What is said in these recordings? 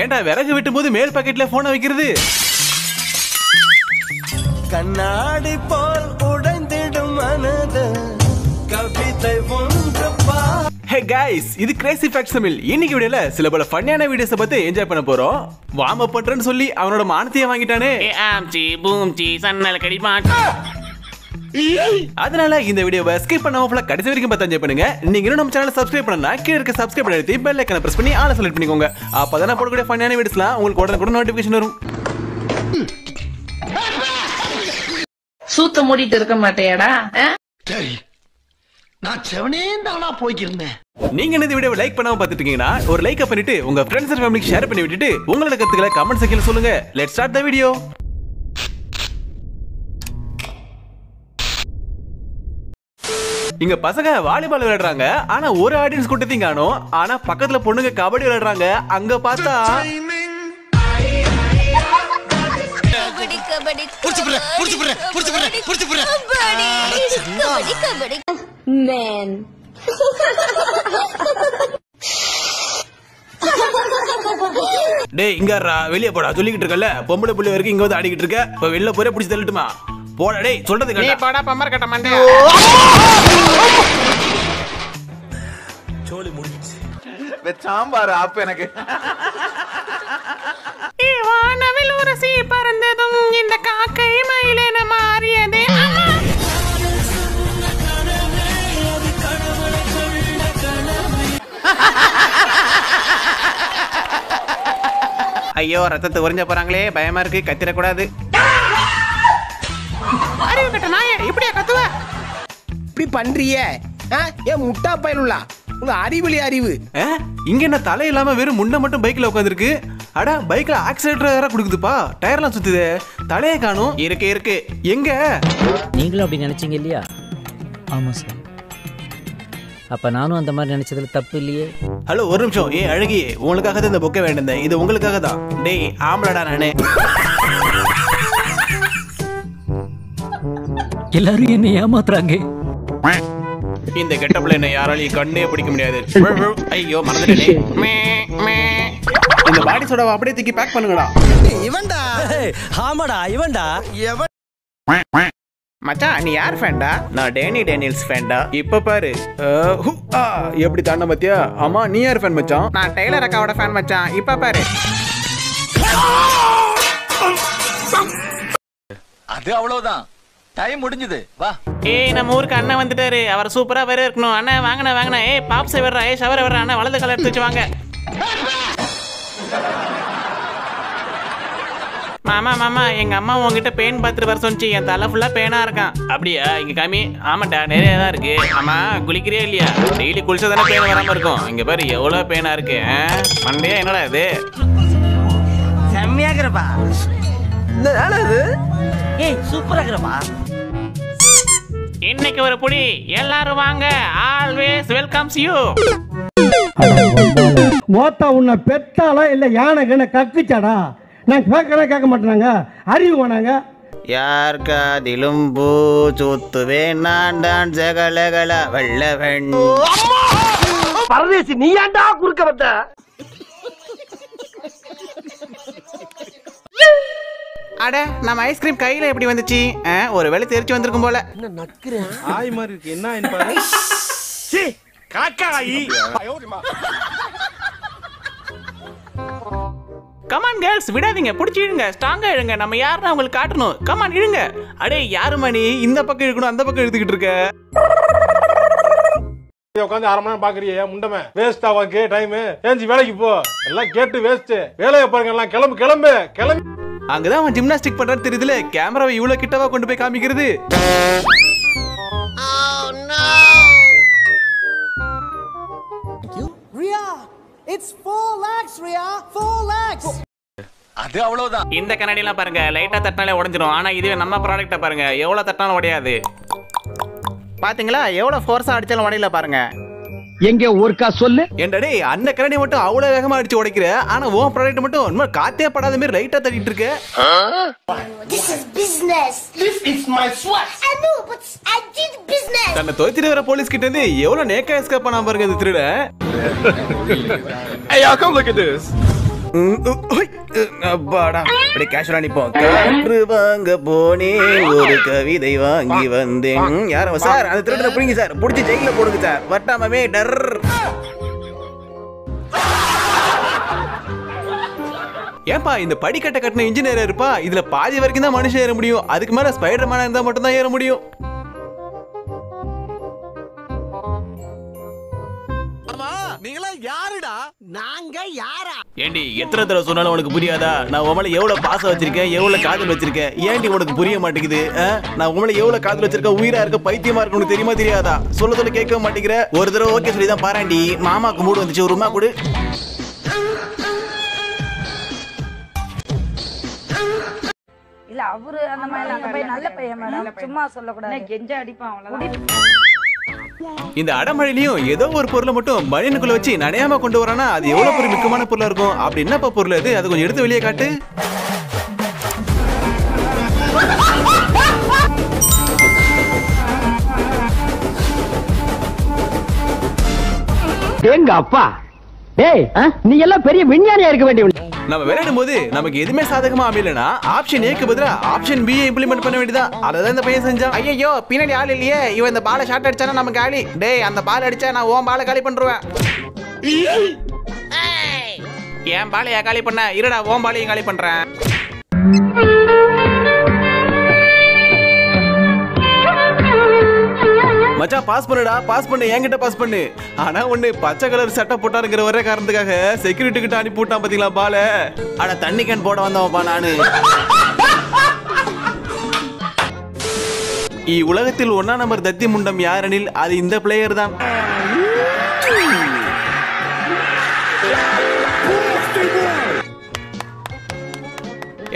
ஏன்டா விறகு வெட்டும் போது மேல் பாக்கெட்ல போனை வைக்கிறது? கண்ணாடி போல் உடைந்திடும் மனது கவிதை ஒன்றுப்பா. ஹே गाइस, இது கிரேசி ஃபேக்ட்ஸ் தமிழ். இன்னைக்கு வீடியோல சில பல ஃபன்னியான வீடியோஸ் பத்தி என்ஜாய் பண்ண போறோம். வார்ம் அப் பண்றேன்னு சொல்லி அவனோட மானத்தையே வாங்கிட்டானே. ஆம்ச்சி பூம்ச்சி சன்னல் கடிமாட். அதனால இந்த வீடியோவை ஸ்கிப் பண்ணாம ஃபுல்லா கடைசி வரைக்கும் பார்த்து என்ஜாய் பண்ணுங்க. நீங்க இன்னும் நம்ம சேனலை சப்ஸ்கிரைப் பண்ணா கீழ இருக்க சப்ஸ்கிரைப் பண்ணி அழுத்தி பெல் ஐகானை பிரஸ் பண்ணி ஆல் செலக்ட் பண்ணிக்கோங்க. அப்பதான் நான் போடக்கூடிய ஃபன்னியான வீடியோஸ்லாம் உங்களுக்கு உடனே நோட்டிஃபிகேஷன் வரும். சூத்த மூடிட்டு இருக்க மாட்டேடா? சரி, நான் செவனேந்தானா போய்க்கிருந்தேன். நீங்க இந்த வீடியோவை லைக் பண்ணாம பார்த்துட்டு இருக்கீங்கன்னா ஒரு லைக் பண்ணிட்டு உங்க ஃப்ரெண்ட்ஸ் அண்ட் ஃபேமிலிக்கு ஷேர் பண்ணி விட்டுட்டு உங்களோட கருத்துக்களை கமெண்ட் செக்ஷன்ல சொல்லுங்க. Let's start the video. இங்க பசங்க வாலிபால் விளையாடுறாங்க. ஆனா ஒரு ஆடியன்ஸ் கூட்டத்தையும் காணோம். ஆனா பக்கத்துல பொண்ணுங்க கபடி விளையாடுறாங்க. அங்க பார்த்தா டேய் இங்கறா வெளிய போடா சொல்லிக்கிட்டு இருக்கல. பொம்பளை புள்ளை வரைக்கும் இங்க வந்து ஆடிக்கிட்டு இருக்க. இப்ப வெளிய போறே புடிச்சு தள்ளட்டுமா? போடா டேய் சொல்றது கேளு. நீ போடா பம்பர் கட்ட மண்டே. சோலி முடிஞ்சிச்சு. வெச்சாம்பாரு ஆப் எனக்கு. வானவில் உரசி பறந்ததும் இந்த காக்கை மயிலென மாறியதே. ஐயோ ரத்தத்தை உறிஞ்ச போறாங்களே, பயமா இருக்கு, கத்திரக்கூடாது. அறிவு கட்ட நாயே, இப்படியா கத்துவ? இப்படி பண்றிய? ஏன் முட்டா பயனுள்ளா? உங்க அறிவுலி அறிவு. இங்க என்ன தலை இல்லாம வெறும் முன்ன மட்டும் பைக்ல உட்காந்துருக்கு. அட பைக்ல ஆக்சிலேட்டர் வேற கொடுக்குதுப்பா. டயர்லாம் சுத்துதே. தலையே காணும். இருக்கு இருக்கு. எங்க? நீங்களும் அப்படி நினைச்சீங்க இல்லையா? ஆமா சார். அப்ப நானும் அந்த மாதிரி நினைச்சதுல தப்பு இல்லையே. ஹலோ ஒரு நிமிஷம். ஏ அழகி, உங்களுக்காக தான் இந்த பொக்கை வேண்டியது. இது உங்களுக்காக தான். டேய் ஆம்பளடா நானே. எல்லாரும் என்ன ஏமாத்துறாங்க. இந்த கெட்டப்ல என்ன யாராலையும் கண்ணே பிடிக்க முடியாது. ஐயோ மறந்துட்டேனே. இந்த பாடி சோடாவை அப்படியே தூக்கி பேக் பண்ணுங்கடா. இவன்டா. ஆமாடா இவன்டா. மச்சான் நீ யார் ஃபேன்டா? நான் டேனி டேனியல்ஸ் ஃபேன்டா. இப்ப பாரு எப்படி தாண்ட மத்தியா. ஆமா நீ யார் ஃபேன் மச்சான்? நான் டெய்லர் அக்காவோட ஃபேன் மச்சான். இப்ப பாரு. அது அவ்வளவுதான். டைம் முடிஞ்சது. வா. ஏய் நம்ம ஊருக்கு அண்ணன் வந்துட்டாரு. அவர் சூப்பரா வேற இருக்கணும். அண்ணன் வாங்கண்ணா வாங்கண்ணா. ஏய் பாப்ஸை வர்றா. ஏய் ஷவர் வர்றா. அண்ணன் வலது கலர் எடுத்து வச்சு வாங்க. மாமா மாமா எங்க அம்மா உங்ககிட்ட பெயின் பார்த்துட்டு வர சொன்னிச்சு. என் தலை ஃபுல்லா பெயினா இருக்கான். அப்படியா? இங்க காமி. ஆமாட்டா நிறைய தான் இருக்கு. ஆமா குளிக்கிறியா இல்லையா? டெய்லி குளிச்சா தானே பெயின் வராம இருக்கும். இங்க பாரு எவ்வளவு பெயினா இருக்கு. மண்டையா என்னடா இது? செம்மையாகிறப்பா. என்னது? ஏய் சூப்பராகிறப்பா. இன்னைக்கு ஒரு புடி. எல்லாரும் வாங்க. Always welcomes you. மோத்தா உன்னை பெத்தாலா இல்ல யானை கண்ண கக்குச்சாடா? நான் கேட்க மாட்டேனாங்க. அறிவு வேணாங்க. யார் காதிலும் பூ சுத்துவே நான் தான் ஜகலகல வல்லவன். பரதேசி நீ ஏன்டா குறுக்க வந்த? அட நம்ம ஐஸ்கிரீம் கையில எப்படி வந்துச்சு? ஒரு வேளை தெரிச்சு வந்திருக்கும் போல. என்ன நக்குறேன்? ஆய் மாதிரி இருக்கு. என்ன பாரு. சீ காக்காயி. கமான் கேர்ள்ஸ் விடாதீங்க, புடிச்சு இழுங்க, ஸ்ட்ராங்கா இழுங்க. நம்ம யாருன்னு உங்களுக்கு காட்டணும். கமான் இழுங்க. அடே யாரு மணி இந்த பக்கம் இழுக்கணும் அந்த பக்கம் இழுத்துக்கிட்டு இருக்க? உட்காந்து அரை மணி நேரம் பாக்குறியே முண்டமே. வேஸ்டா உனக்கு டைம். ஏஞ்சி வேலைக்கு போ. எல்லாம் கேட்டு வேஸ்ட். வேலையை பாருங்க எல்லாம். கிளம்பு கிளம்பு கிளம்பு. அங்கதான் அவன் ஜிம்னாஸ்டிக் பண்றான்னு தெரியுதுல. கேமராவை இவ்வளவு கிட்டவா கொண்டு போய் காமிக்கிறது. அது அவ்வளவுதான். இந்த கண்ணாடி எல்லாம் பாருங்க லைட்டா தட்டினாலே உடைஞ்சிரும். ஆனா இதுவே நம்ம ப்ராடக்ட்ட பாருங்க எவ்வளவு தட்டினாலும் உடையாது. பாத்தீங்களா எவ்வளவு ஃபோர்ஸா அடிச்சாலும் உடையல பாருங்க. எங்க ஒருக்கா சொல்லு. ஏன்டா டேய் அந்த கண்ணாடி மட்டும் அவ்வளவு வேகமா அடிச்சு உடைக்கிற. ஆனா உன் ப்ராடக்ட் மட்டும் இன்னும் காத்தே படாத மாதிரி லைட்டா தட்டிட்டு இருக்க. This is business. This is my sweat. I know, but I did business. தன்னை துரத்திட்டு வர போலீஸ் கிட்ட இருந்து எவ்வளவு நேக்கா எஸ்கேப் பண்ணாம பாருங்க இந்த திருட. Hey y'all come look at this. அப்பாடா அப்படி கேஷுவலா நிப்போம். காற்று வாங்க போனேன் ஒரு கவிதை வாங்கி வந்தேன். யாரும் சார் அந்த திருடனை புடிங்க சார், புடிச்சு ஜெயில போடுங்க சார். வட்டாமமே டர். ஏன்பா இந்த படிக்கட்டை கட்டின இன்ஜினியர் இருப்பா, இதுல பாதி வரைக்கும் தான் மனுஷன் ஏற முடியும். அதுக்கு மேல ஸ்பைடர் மேனா இருந்தா மட்டும் தான் ஏற முடியும். ஏண்டி எத்தனை தடவை சொன்னாலும் உனக்கு புரியாதா? நான் உன் மேல எவ்வளவு பாசம் வச்சிருக்கேன், எவ்வளவு காதல் வச்சிருக்கேன். ஏண்டி உனக்கு புரிய மாட்டேங்குது? நான் உன் மேல எவ்வளவு காதல் வச்சிருக்கேன், உயிரா இருக்க, பைத்தியமா இருக்கு, உனக்கு தெரியுமா தெரியாதா? சொல்ல கேட்க மாட்டேங்கிற. ஒரு தடவை ஓகே சொல்லி தான் பாராண்டி. மாமாக்கு மூடு வந்துச்சு, ஒரு ரூமா கொடு. இல்ல அவரு அந்த மாதிரி நல்ல பையன் மேடம், சும்மா சொல்லக்கூடாது. கெஞ்ச அடிப்பான் அவ்வளவுதான். இந்த அடமழையிலையும் ஏதோ ஒரு பொருளை மட்டும் மழைனுக்குள்ள வச்சு நனையாம கொண்டு வரானா அது எவ்வளவு பெரிய முக்கியமான பொருளா இருக்கும். அப்படி என்னப்பா பொருள் அது? அதை கொஞ்சம் எடுத்து வெளியே காட்டு. எங்க அப்பா டேய், நீ எல்லாம் பெரிய விஞ்ஞானியா இருக்க வேண்டிய. நம்ம விளையாடும் போது நமக்கு எதுவுமே சாதகமா அமையலனா ஆப்ஷன் ஏக்கு பதிலா ஆப்ஷன் பி இம்ப்ளிமெண்ட் பண்ண வேண்டியதா. அதான் இந்த பையன் செஞ்சான். ஐயோ பின்னாடி ஆள் இல்லையே, இவன் இந்த பாலை ஷாட் அடிச்சானா நம்ம காலி. டேய் அந்த பால் அடிச்சா நான் உன் பாலை காலி பண்றேன். என் பாலையா காலி பண்ண? இருடா உன் பாலையும் காலி பண்றேன். மச்சான் பாஸ் பண்ணுடா, பாஸ் பண்ணு, என்கிட்ட பாஸ் பண்ணு. ஆனா ஒண்ணு, பச்சை கலர் சட்டை போட்டாருங்கிற ஒரே காரணத்துக்காக செக்யூரிட்டி கிட்ட அனுப்பி விட்டான் பாத்தீங்களா பால. ஆனா தண்ணி கேன் போட வந்தவன்ப்பா நானு. உலகத்தில் 1ஆம் நம்பர் தத்தி முண்டம் யாரெனில் அது இந்த பிளேயர் தான்.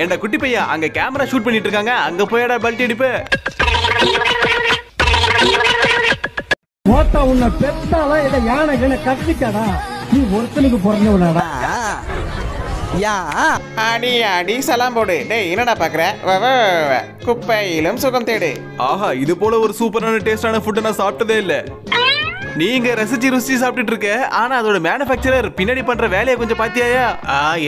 ஏண்டா குட்டி பையா, அங்க கேமரா ஷூட் பண்ணிட்டு இருக்காங்க, அங்க போயடா பல்டி அடிப்பு. மோட்டா உன்னை பெத்தாலாம் இதை யானை கட்டிச்சாடா, நீ ஒருத்தனுக்கு பிறந்தவனாடா. அடி அடி சலாம் போடு. டேய் என்னடா பாக்குற? குப்பையிலும் சுகம் தேடு. ஆஹா, இது போல ஒரு சூப்பரான டேஸ்டான ஃபுட் நான் சாப்பிட்டதே இல்ல. நீங்க ரசிச்சு ருசி சாப்பிட்டுட்டு இருக்க, ஆனா அதோட மேனுஃபேக்சரர் பின்னாடி பண்ற வேலையை கொஞ்சம் பாத்தியாயா?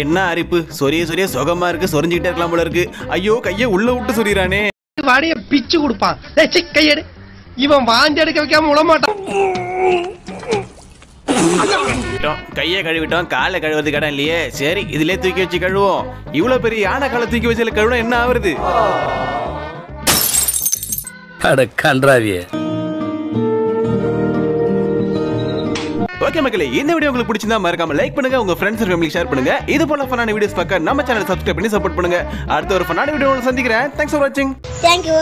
என்ன அரிப்பு, சொரிய சுகமா இருக்கு, சொரிஞ்சுக்கிட்டே இருக்கலாம் போல இருக்கு. ஐயோ கையை உள்ள விட்டு சொரிறானே. வாடிய பிச்சு கொடுப்பான். கையெடு, இவன் வாந்தி எடுக்க வைக்காம விடமாட்டான். கையை கழுவிட்டோம், காலை கழுவுறது கடன் இல்லையே. சரி இதுலயே தூக்கி வச்சு கழுவோம். இவ்வளவு பெரிய யானை காலை தூக்கி வச்சு கழுவா என்ன ஆகுறது? ஓகே மக்களே, இந்த வீடியோ உங்களுக்கு பிடிச்சிருந்தா மறக்காம லைக் பண்ணுங்க, உங்க ஃப்ரெண்ட்ஸ் அண்ட் ஃபேமிலிக்கு ஷேர் பண்ணுங்க. இது போல ஃபன்னான வீடியோஸ் பார்க்க நம்ம சேனலை சப்ஸ்கிரைப் பண்ணி சப்போர்ட் பண்ணுங்க. அடுத்த ஒரு ஃபன்னான வீடியோல சந்திக்கிறேன். தேங்க்ஸ் ஃபார் வாட்சிங். Thank you.